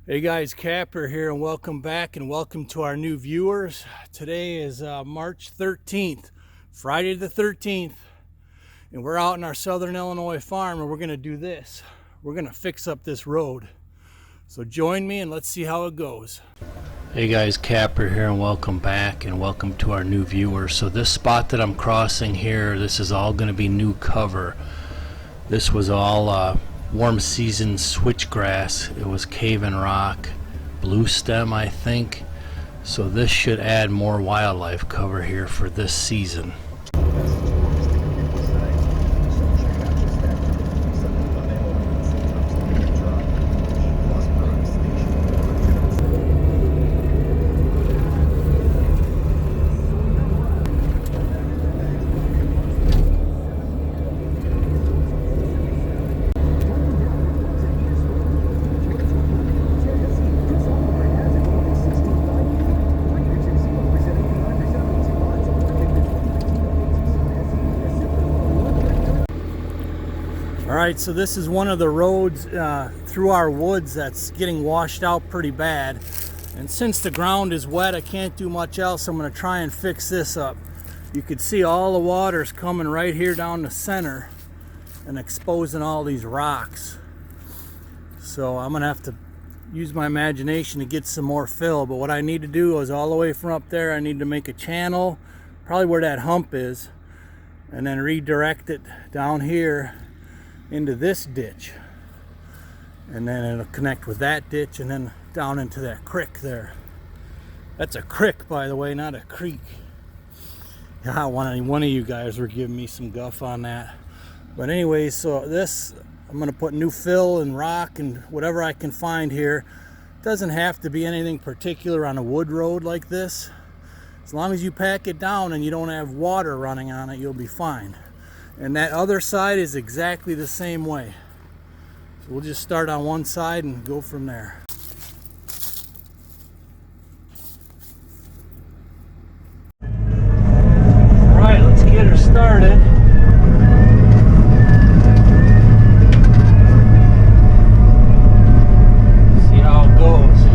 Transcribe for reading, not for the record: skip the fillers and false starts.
Hey guys, Kapper here, and welcome back and welcome to our new viewers. Today is March 13th, Friday the 13th, and we're out in our southern Illinois farm and we're going to do this. We're going to fix up this road. So join me and let's see how it goes. Hey guys, Kapper here and welcome back and welcome to our new viewers. So this spot that I'm crossing here, this is all going to be new cover. This was all warm season switchgrass. It was cave and rock, blue stem I think. So this should add more wildlife cover here for this season. Alright, so this is one of the roads through our woods that's getting washed out pretty bad. And since the ground is wet, I can't do much else. I'm going to try and fix this up. You can see all the water's coming right here down the center and exposing all these rocks. So I'm going to have to use my imagination to get some more fill. But what I need to do is all the way from up there, I need to make a channel, probably where that hump is, and then redirect it down here into this ditch, and then it'll connect with that ditch and then down into that creek there. That's a creek, by the way, not a creek. Yeah, one of you guys were giving me some guff on that. But anyway, so this, I'm going to put new fill and rock and whatever I can find here. It doesn't have to be anything particular on a wood road like this. As long as you pack it down and you don't have water running on it, you'll be fine. And that other side is exactly the same way. So we'll just start on one side and go from there. All right, let's get her started. See how it goes.